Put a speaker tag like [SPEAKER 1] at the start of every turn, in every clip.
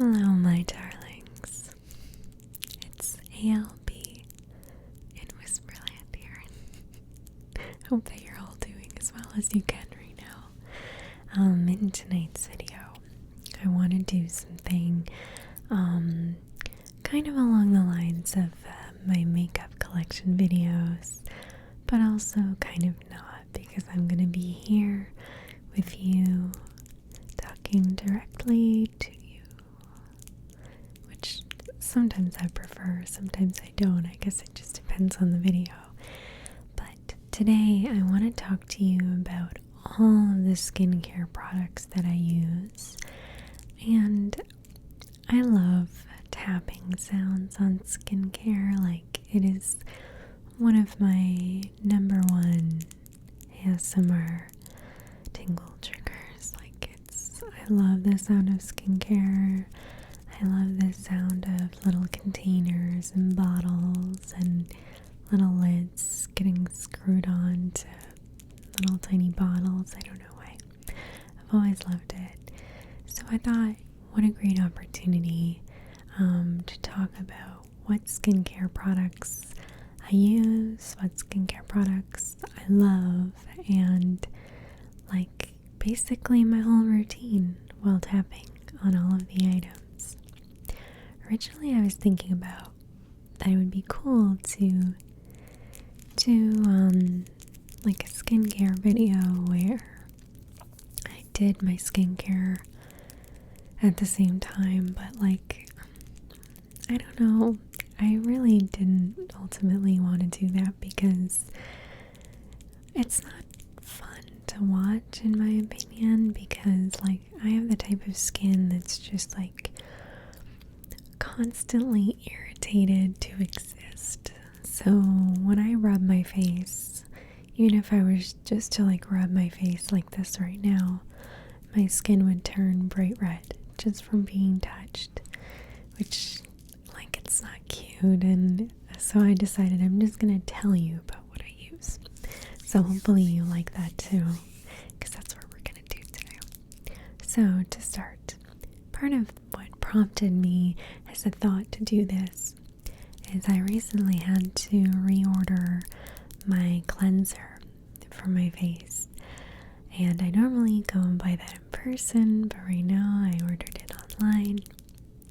[SPEAKER 1] Hello, my darlings. It's ALB in Whisperland here. Hope that you're all doing as well as you can right now. In tonight's video, I want to do something kind of along the lines of my makeup collection videos, but also kind of not, because I'm going to be here with you, talking directly to you, which sometimes I prefer, sometimes I don't. I guess it just depends on the video. But today I want to talk to you about all of the skincare products that I use, and I love tapping sounds on skincare. Like, it is one of my number one ASMR tingle triggers. I love the sound of skincare. I love the sound of little containers and bottles and little lids getting screwed on to little tiny bottles. I don't know why. I've always loved it. So I thought, what a great opportunity to talk about what skincare products I use, what skincare products I love, and basically my whole routine while tapping on all of the items. Originally I was thinking about that it would be cool to do a skincare video where I did my skincare at the same time, but I don't know, I really didn't ultimately want to do that because it's not fun to watch, in my opinion, because I have the type of skin that's just constantly irritated to exist. So when I rub my face, even if I was just to rub my face like this right now, my skin would turn bright red just from being touched, which it's not cute. And so I decided I'm just gonna tell you about what I use. So hopefully you like that too, because that's what we're gonna do today. So to start, part of what prompted me as a thought to do this is I recently had to reorder my cleanser for my face. And I normally go and buy that in person, but right now I ordered it online.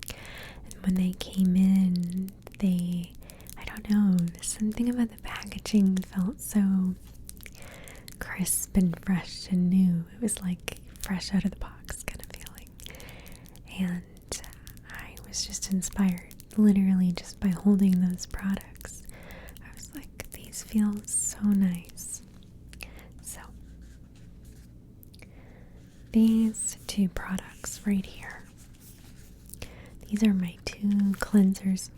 [SPEAKER 1] And when they came in, I don't know, something about the packaging felt so crisp and fresh and new. It was fresh out of the box kind of feeling. And I was just inspired, literally just by holding those products. I was like, these feel so nice. So these two products right here, these are my two cleansers.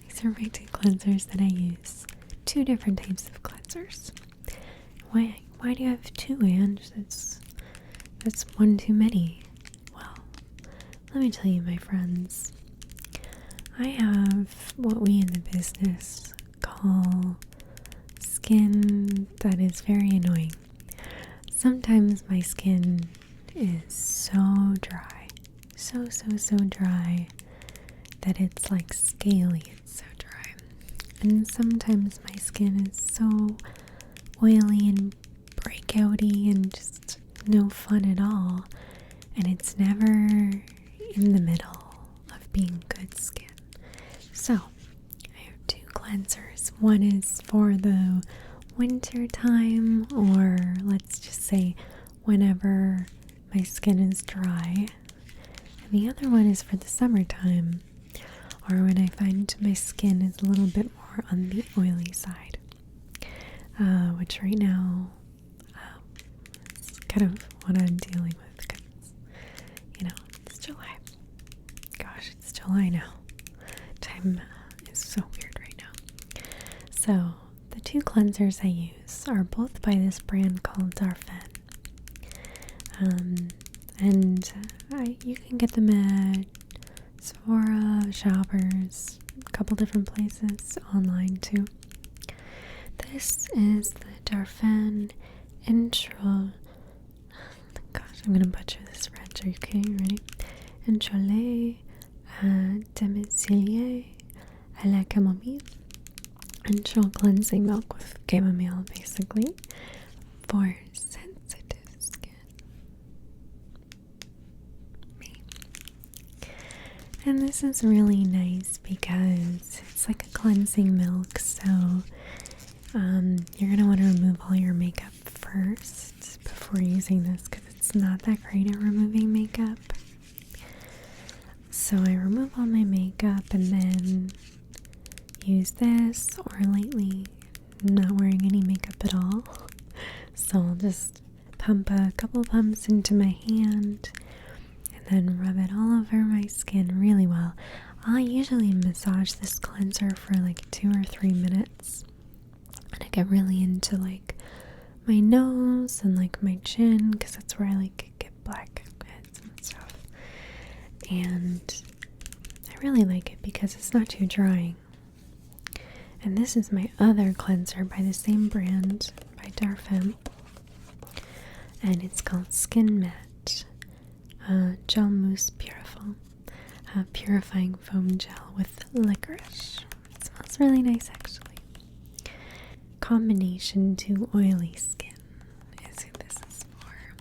[SPEAKER 1] These are my two cleansers that I use. Two different types of cleansers. Why do you have two, Ange? That's one too many. Well, let me tell you, my friends. I have what we in the business call skin that is very annoying. Sometimes my skin is so dry, so dry that it's scaly. It's so dry. And sometimes my skin is so oily and breakouty and just no fun at all. And it's never in the middle of being good skin. So I have two cleansers. One is for the winter time, or let's just say whenever my skin is dry. And the other one is for the summertime, or when I find my skin is a little bit more on the oily side, which right now is kind of what I'm dealing with, because it's July. Gosh, it's July now. Time is so weird right now. So the two cleansers I use are both by this brand called Darphin. And you can get them at Sephora, Shoppers, a couple different places, online too. This is the Darphin Intro. Gosh, I'm gonna butcher this French. Are you okay? You ready? un cholet, demi-cilier, à la camomille, and chill cleansing milk with chamomile, basically, for sensitive skin. Me. And this is really nice because it's like a cleansing milk, so you're going to want to remove all your makeup first before using this because it's not that great at removing makeup. So I remove all my makeup and then use this, or lately not wearing any makeup at all. So I'll just pump a couple pumps into my hand and then rub it all over my skin really well. I usually massage this cleanser for like 2 or 3 minutes. And I get really into like my nose and like my chin because that's where I like get blackheads and stuff. And I really like it because it's not too drying. And this is my other cleanser by the same brand, by Darfem. And it's called Skin Matte Gel Mousse Purifying Foam Gel with Licorice. It smells really nice actually. Combination to oily skin is who this is for.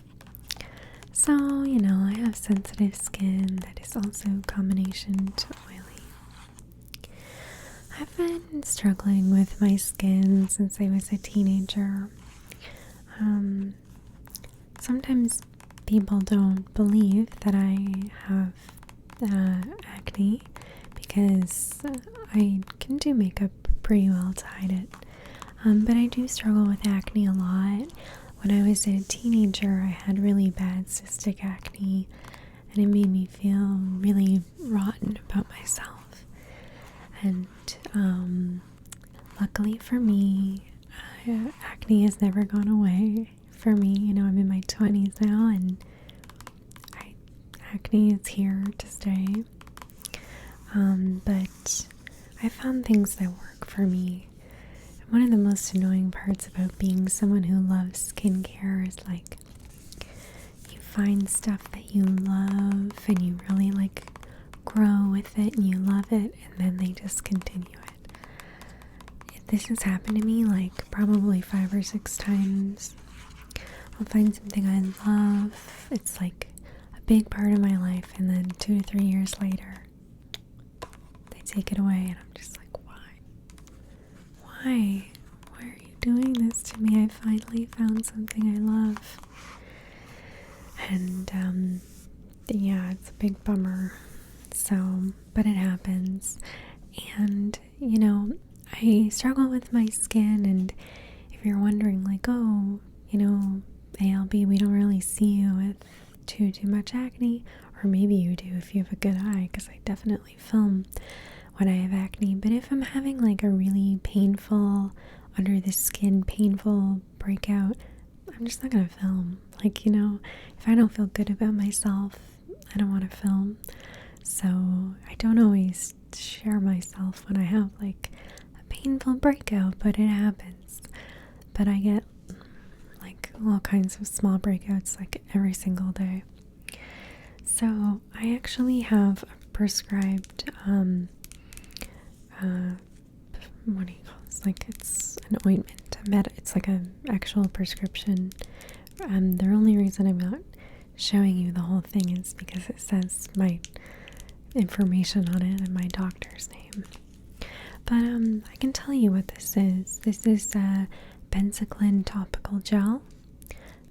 [SPEAKER 1] So, you know, I have sensitive skin that is also combination to oily. I've been struggling with my skin since I was a teenager. Sometimes people don't believe that I have acne because I can do makeup pretty well to hide it. But I do struggle with acne a lot. When I was a teenager, I had really bad cystic acne, and it made me feel really rotten about myself. And luckily for me, acne has never gone away for me. You know, I'm in my 20s now, and acne is here to stay. But I found things that work for me. One of the most annoying parts about being someone who loves skincare is like you find stuff that you love and you really like grow with it and you love it, and then they just continue it. This has happened to me like probably 5 or 6 times. I'll find something I love. It's like a big part of my life, and then 2 to 3 years later they take it away, and I'm just like, why are you doing this to me? I finally found something I love. And yeah, it's a big bummer. So, but it happens. And you know, I struggle with my skin, and if you're wondering like, oh, you know, ALB, we don't really see you with too much acne, or maybe you do if you have a good eye, because I definitely film when I have acne. But if I'm having like a really painful, under the skin painful breakout, I'm just not gonna film. Like, you know, if I don't feel good about myself, I don't want to film. So I don't always share myself when I have like a painful breakout, but it happens. But I get like all kinds of small breakouts like every single day. So I actually have a prescribed what do you call this? Like, it's an ointment. It's like an actual prescription. The only reason I'm not showing you the whole thing is because it says my information on it and my doctor's name. But I can tell you what this is. This is a Benzaclin topical gel,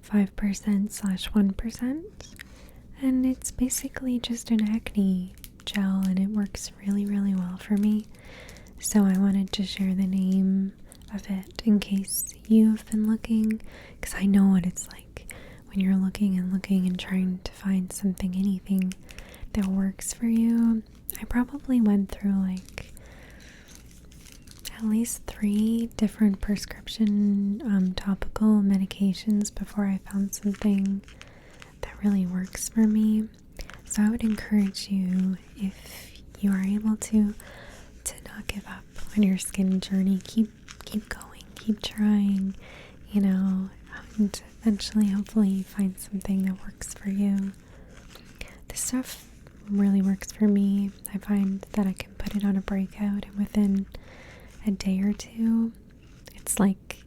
[SPEAKER 1] 5%/1%, and it's basically just an acne gel, and it works really, really well for me. So I wanted to share the name of it in case you've been looking, because I know what it's like when you're looking and trying to find something, anything that works for you. I probably went through like at least 3 different prescription topical medications before I found something that really works for me. So I would encourage you, if you are able to not give up on your skin journey. Keep going, keep trying, you know, and eventually hopefully you find something that works for you. This stuff really works for me. I find that I can put it on a breakout, and within a day or two, it's like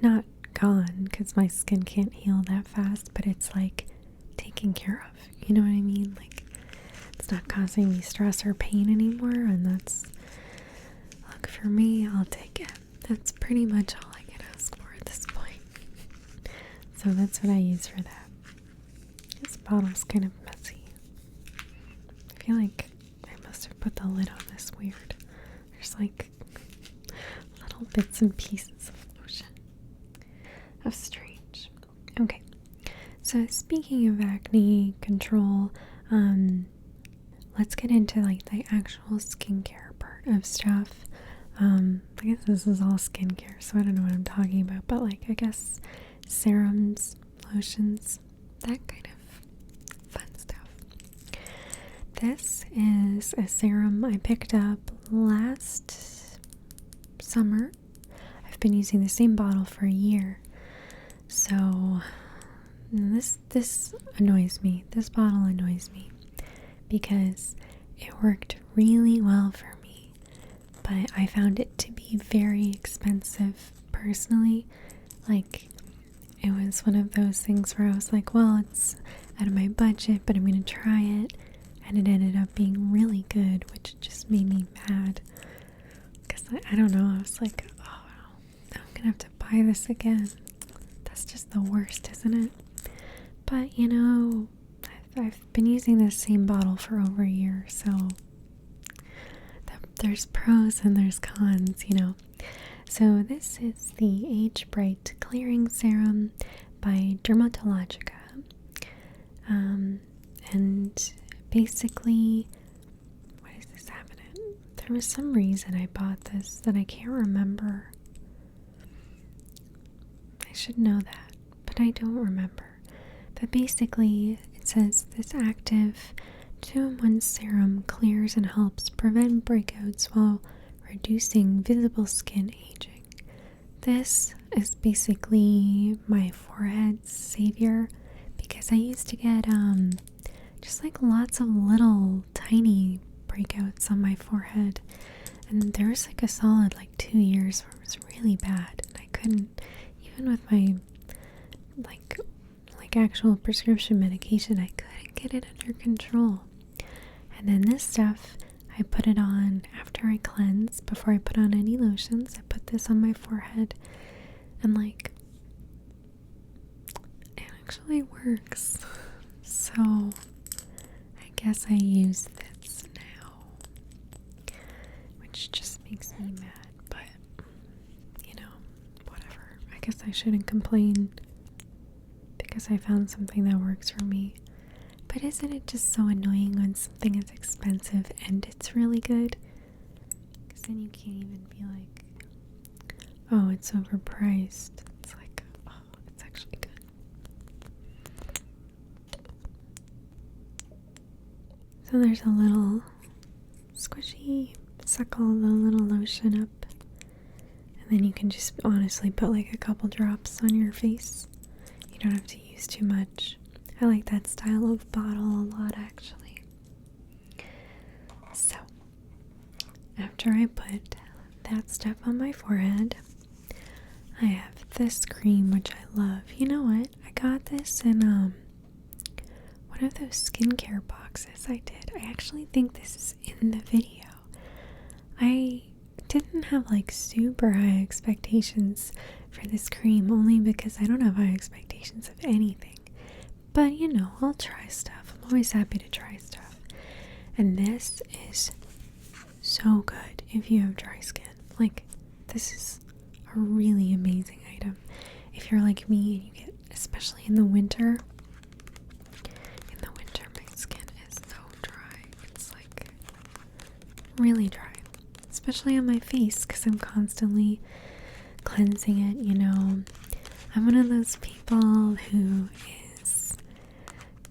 [SPEAKER 1] not gone because my skin can't heal that fast, but it's like taken care of. You know what I mean? Like, it's not causing me stress or pain anymore, and that's, look, for me, I'll take it. That's pretty much all I can ask for at this point. So that's what I use for that. This bottle's kind of messy. I feel like I must have put the lid on this weird. There's like little bits and pieces of lotion. How strange. Okay, so speaking of acne control, let's get into like the actual skincare part of stuff. I guess this is all skincare, so I don't know what I'm talking about, but like, I guess serums, lotions, that kind of fun stuff. This is a serum I picked up last summer. I've been using the same bottle for a year, so this annoys me. This bottle annoys me because it worked really well for me, but I found it to be very expensive personally. Like, it was one of those things where I was like, well, it's out of my budget, but I'm gonna try it, and it ended up being really good, which just made me mad because I don't know, I was like, oh, I'm gonna have to buy this again. That's just the worst, isn't it? But you know, I've been using this same bottle for over a year, so there's pros and there's cons, you know. So this is the Age Bright Clearing Serum by Dermatologica. And basically, what is this happening? There was some reason I bought this that I can't remember. I should know that, but I don't remember. But basically, it says this active 2-in-1 serum clears and helps prevent breakouts while reducing visible skin aging. This is basically my forehead's savior because I used to get just like lots of little tiny breakouts on my forehead, and there was like a solid like 2 years where it was really bad, and I couldn't, even with my like actual prescription medication, I couldn't get it under control. And then this stuff, I put it on after I cleanse, before I put on any lotions. I put this on my forehead, and like, it actually works. So I guess I use this now, which just makes me mad, but you know, whatever. I guess I shouldn't complain because I found something that works for me. But isn't it just so annoying when something is expensive and it's really good? Because then you can't even be like, oh, it's overpriced. It's like, oh, it's actually good. So there's a little squishy, suckle the little lotion up. And then you can just honestly put like a couple drops on your face. You don't have to use too much. I like that style of bottle a lot, actually. So, after I put that stuff on my forehead, I have this cream, which I love. You know what? I got this in one of those skincare boxes I did. I actually think this is in the video. I didn't have like super high expectations for this cream, only because I don't have high expectations of anything. But you know, I'll try stuff. I'm always happy to try stuff. And this is so good if you have dry skin. Like, this is a really amazing item. If you're like me and you get, especially in the winter, my skin is so dry. It's like really dry. Especially on my face, because I'm constantly cleansing it, you know. I'm one of those people who is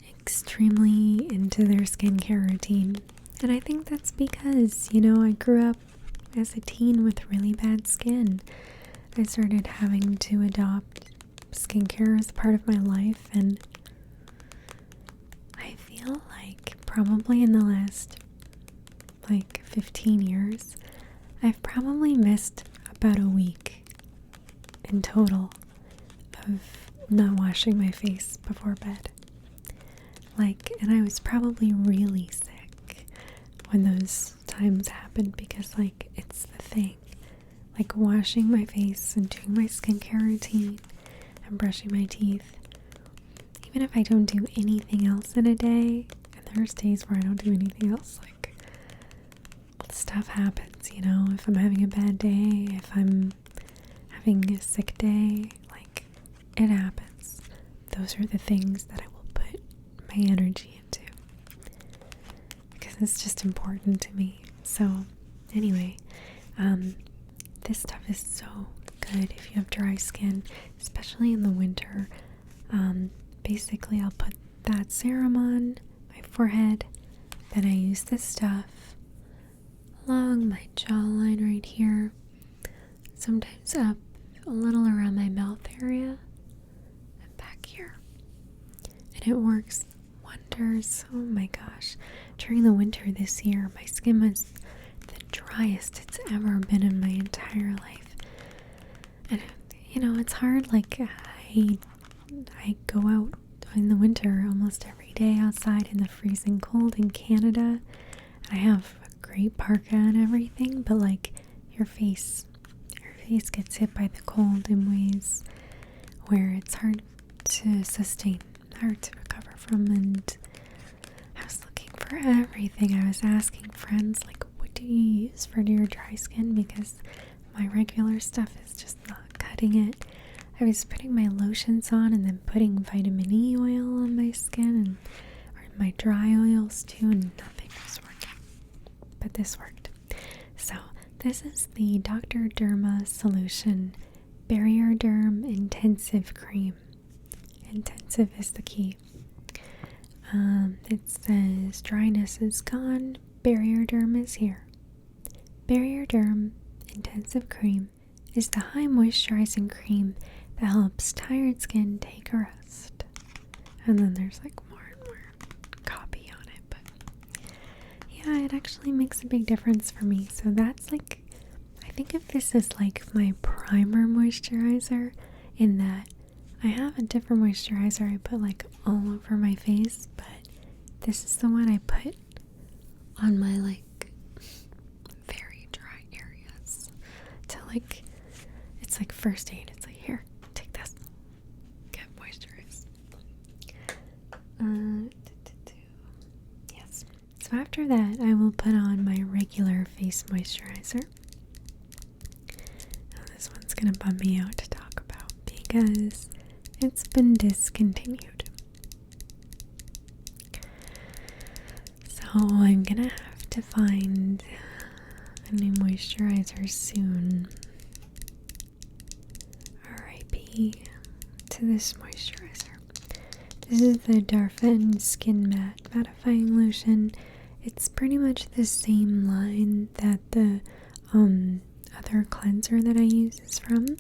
[SPEAKER 1] extremely into their skincare routine. And I think that's because, you know, I grew up as a teen with really bad skin. I started having to adopt skincare as part of my life, and I feel like probably in the last like 15 years, I've probably missed about a week in total of not washing my face before bed. And I was probably really sick when those times happened because, it's the thing. Washing my face and doing my skincare routine and brushing my teeth. Even if I don't do anything else in a day, and there's days where I don't do anything else, stuff happens, if I'm having a bad day, if I'm having a sick day, it happens. Those are the things that I will put my energy into because it's just important to me. So anyway, this stuff is so good if you have dry skin, especially in the winter. Basically I'll put that serum on my forehead, then I use this stuff along my jawline right here, sometimes up a little around my mouth area and back here, and it works wonders. Oh my gosh, during the winter this year my skin was the driest it's ever been in my entire life, and it's hard. I go out in the winter almost every day outside in the freezing cold in Canada. I have a great parka and everything, but your face gets hit by the cold in ways where it's hard to sustain, hard to recover from. And I was looking for everything. I was asking friends, what do you use for your dry skin? Because my regular stuff is just not cutting it. I was putting my lotions on and then putting vitamin E oil on my skin or my dry oils too, and nothing was working. But this worked. So this is the Dr. Derma Solution Barrier Derm Intensive Cream. Intensive is the key. It says dryness is gone, barrier derm is here. Barrier Derm Intensive Cream is the high moisturizing cream that helps tired skin take a rest. And then there's more and more copy on it, but yeah, it actually makes a big difference for me. So that's I think of this as my primer moisturizer, in that I have a different moisturizer I put all over my face, but this is the one I put on my very dry areas to it's first aid. It's here, take this, get moisturized. Yes. So after that, I will put on my regular face moisturizer. Now this one's gonna bum me out to talk about because it's been discontinued. So I'm gonna have to find a new moisturizer soon. R.I.P. to this moisturizer. This is the Darphin Skin Matte Mattifying Lotion. It's pretty much the same line that the other cleanser that I use is from.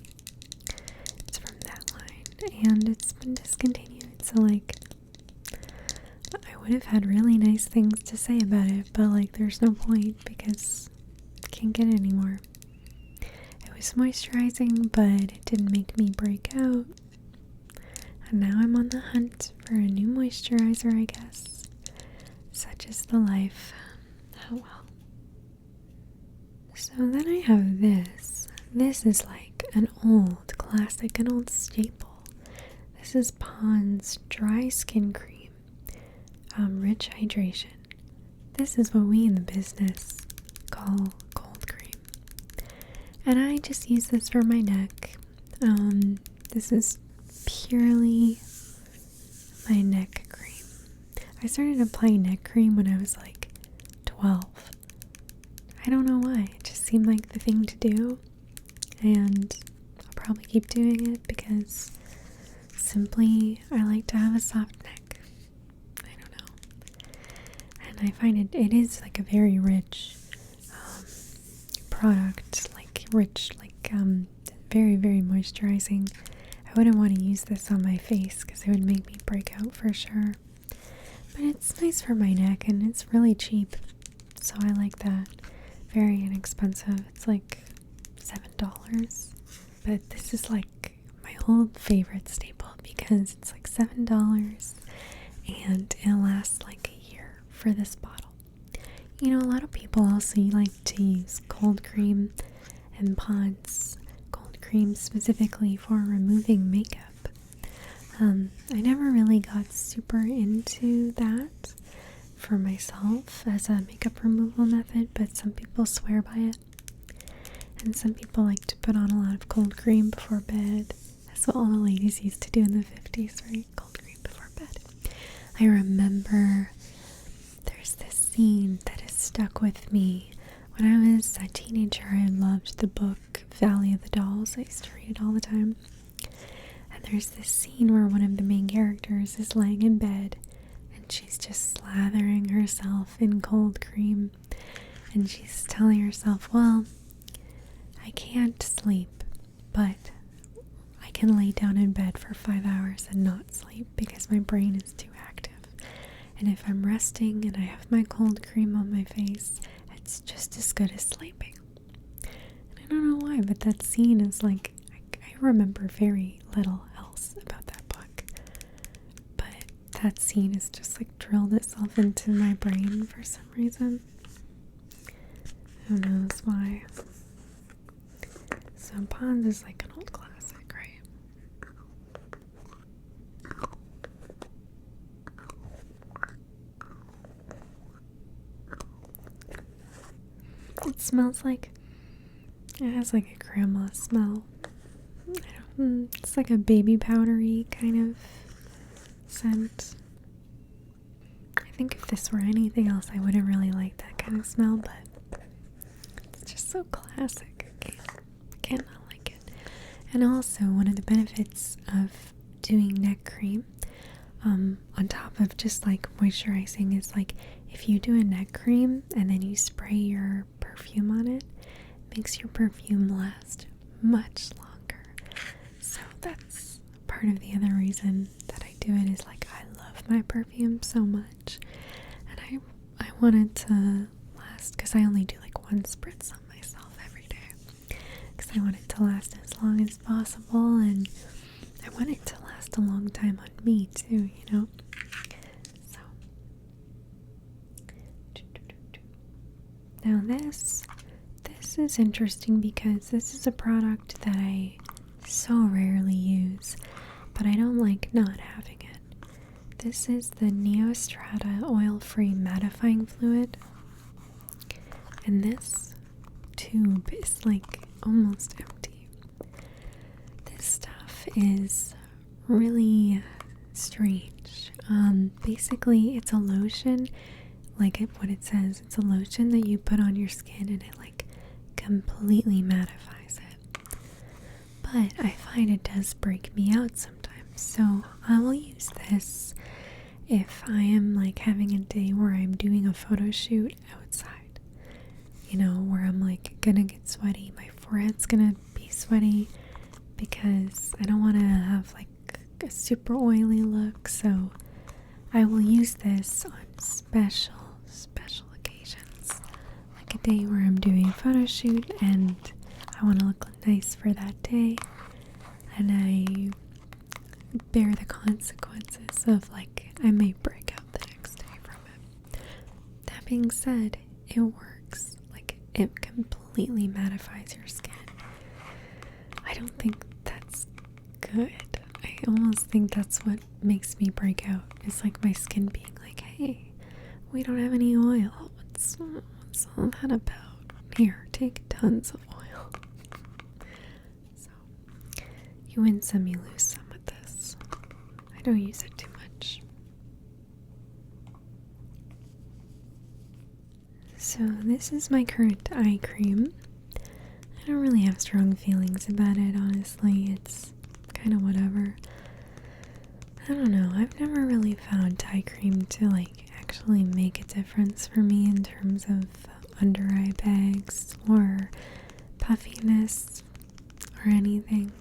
[SPEAKER 1] It's from that line, and it's been discontinued. So I would have had really nice things to say about it, but there's no point because I can't get it anymore. It was moisturizing, but it didn't make me break out. And now I'm on the hunt for a new moisturizer, I guess. Such is the life. Oh well. So then I have this. This is an old classic, an old staple. This is Pond's Dry Skin Cream. Rich hydration. This is what we in the business call cold cream. And I just use this for my neck. This is purely my neck cream. I started applying neck cream when I was 12. I don't know why. It just seemed like the thing to do. And I'll probably keep doing it because simply I like to have a soft neck. I don't know. And I find it is a very rich product. Rich, very, very moisturizing. I wouldn't want to use this on my face because it would make me break out for sure. But it's nice for my neck and it's really cheap. So I like that. Very inexpensive. It's like $7. But this is like my old favorite staple because it's like $7 and it lasts like a year for this bottle. You know, a lot of people also like to use cold cream and Pond's cold cream specifically for removing makeup. I never really got super into that for myself as a makeup removal method, but some people swear by it. And some people like to put on a lot of cold cream before bed. That's what all the ladies used to do in the 50s, right? Cold cream before bed. I remember there's this scene that has stuck with me. When I was a teenager, I loved the book Valley of the Dolls. I used to read it all the time. And there's this scene where one of the main characters is laying in bed and she's just slathering herself in cold cream. And she's telling herself, well, I can't sleep, but I can lay down in bed for 5 hours and not sleep because my brain is too active. And if I'm resting and I have my cold cream on my face, it's just as good as sleeping. And I don't know why, but that scene is like, I remember very little else about that book. But that scene has just like drilled itself into my brain for some reason. Who knows why. So Pond's is like an old classic, right? It smells like, it has like a grandma smell. It's like a baby powdery kind of scent. I think if this were anything else, I wouldn't really like that kind of smell, but it's just so classic. I can't not like it. And also, one of the benefits of doing neck cream, on top of just like moisturizing, is like if you do a neck cream and then you spray your perfume on it, it makes your perfume last much longer. So that's part of the other reason that I do it, is like I love my perfume so much, and I want it to last, because I only do like one spritz on myself every day, because I want it to last as long as possible, and I want it to last a long time on me too, you know. So now this is interesting because this is a product that I so rarely use, but I don't like not having it. This is the Neostrata oil-free mattifying fluid, and this tube is like almost empty. This stuff is really strange. Basically it's a lotion, like what it says, it's a lotion that you put on your skin and it like completely mattifies it. But I find it does break me out sometimes, so I will use this if I am like having a day where I'm doing a photo shoot outside, you know, where I'm like gonna get sweaty, my forehead's gonna be sweaty because I don't want to have like a super oily look, so I will use this on special occasions, like a day where I'm doing a photo shoot and I want to look nice for that day, and I bear the consequences of like I may break out the next day from it. That being said, it works. Like it completely mattifies your skin. I don't think that's good. I almost think that's what makes me break out. It's like my skin being like, hey, we don't have any oil. What's all that about? Here, take tons of oil. You win some, you lose some with this. I don't use it too much. So this is my current eye cream. I don't really have strong feelings about it, honestly. It's kind of whatever. I don't know. I've never really found eye cream to like actually make a difference for me in terms of under eye bags or puffiness or anything.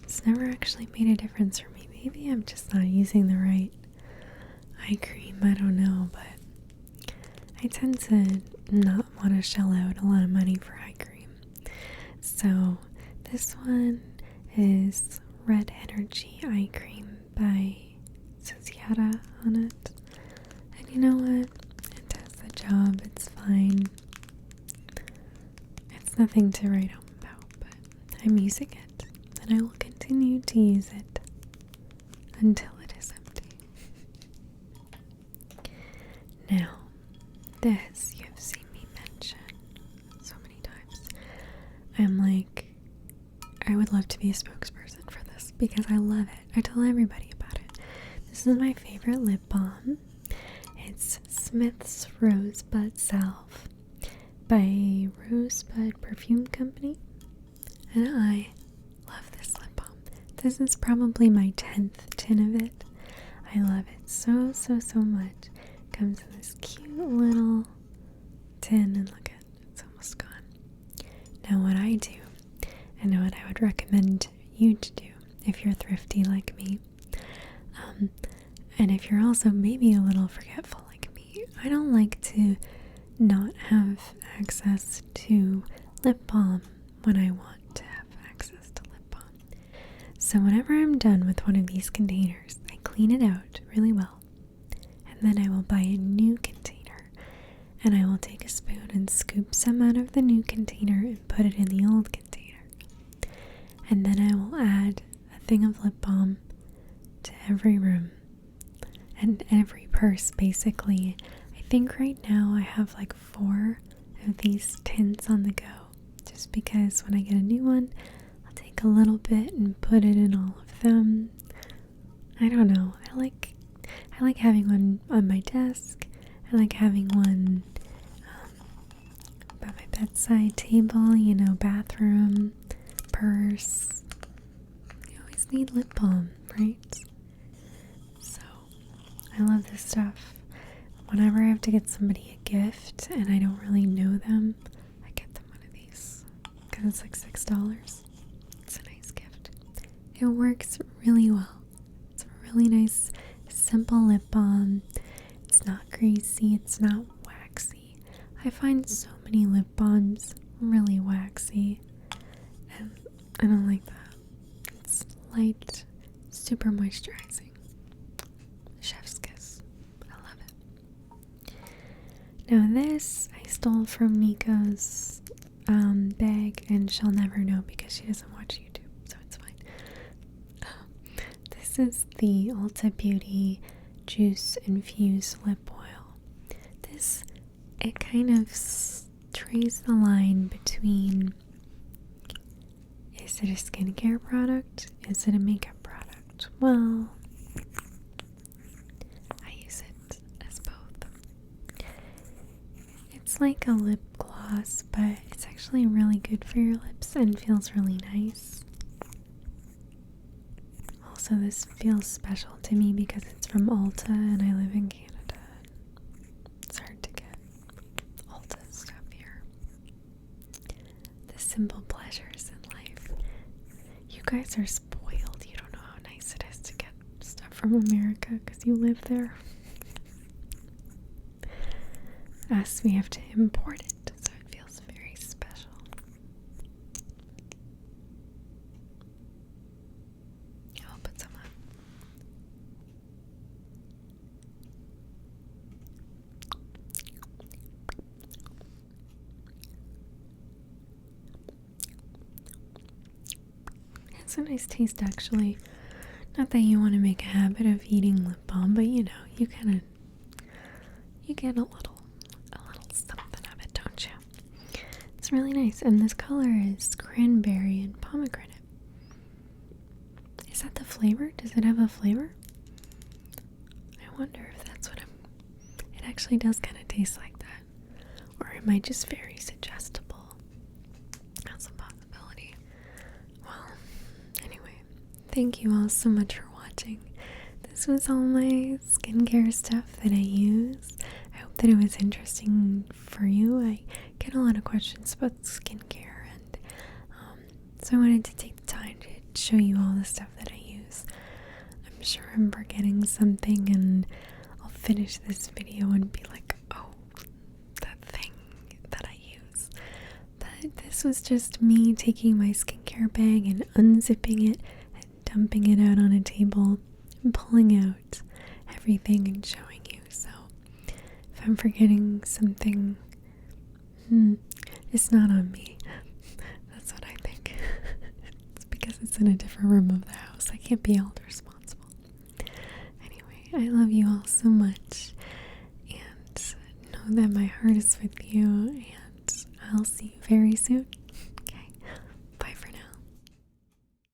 [SPEAKER 1] It's never actually made a difference for me. Maybe I'm just not using the right eye cream, I don't know, but I tend to not want to shell out a lot of money for eye cream. So this one is Red Energy Eye Cream by Yada on it. And you know what? It does the job. It's fine. It's nothing to write home about, but I'm using it. And I will continue to use it until it is empty. Now, this you have seen me mention so many times. I'm like, I would love to be a spokesperson for this because I love it. I tell everybody about it. This is my favorite lip balm. It's Smith's Rosebud Salve by Rosebud Perfume Company. And I love this lip balm. This is probably my 10th tin of it. I love it so much. It comes in this cute little tin, and look at it, it's almost gone. Now what I do, and what I would recommend you to do if you're thrifty like me, and if you're also maybe a little forgetful like me, I don't like to not have access to lip balm when I want to have access to lip balm. So whenever I'm done with one of these containers, I clean it out really well, and then I will buy a new container, and I will take a spoon and scoop some out of the new container and put it in the old container. And then I will add a thing of lip balm to every room and every purse, basically. I think right now I have like 4 of these tins on the go, just because when I get a new one, I'll take a little bit and put it in all of them. I don't know. I like having one on my desk. I like having one by my bedside table, bathroom, purse. You always need lip balm, right? So I love this stuff. Whenever I have to get somebody a gift and I don't really know them, I get them one of these because it's like $6. It's a nice gift. It works really well. It's a really nice, simple lip balm. It's not greasy, it's not waxy. I find so many lip balms really waxy, and I don't like that. It's light, super moisturizing. Chef's kiss. I love it. Now this I stole from Nico's bag, and she'll never know because she doesn't watch YouTube, so it's fine. This is the Ulta Beauty Juice Infused Lip Oil. It kind of traces the line between, is it a skincare product? Is it a makeup product? Well, I use it as both. It's like a lip gloss, but it's actually really good for your lips and feels really nice. Also, this feels special to me because it's from Ulta and I live in Canada. It's hard to get Ulta stuff here. The simple pleasures in life. You guys are spoiled. You don't know how nice it is to get stuff from America because you live there. Us, we have to import it, so it feels very special. I'll put some on. It's a nice taste, actually. Not that you want to make a habit of eating lip balm, but you get a little something of it, don't you? It's really nice, and this color is cranberry and pomegranate. Is that the flavor? Does it have a flavor? I wonder if that's what it actually does kind of taste like that. Or am I just very suggestible? That's a possibility. Well, anyway, thank you all so much for watching. This was all my skincare stuff that I use. I hope that it was interesting for you. I get a lot of questions about skincare, and so I wanted to take the time to show you all the stuff that I use. I'm sure I'm forgetting something, and I'll finish this video and be like, oh, that thing that I use. But this was just me taking my skincare bag and unzipping it and dumping it out on a table and pulling out everything and showing you. So if I'm forgetting something, it's not on me. That's what I think. It's because it's in a different room of the house. I can't be held responsible. Anyway, I love you all so much, and know that my heart is with you, and I'll see you very soon.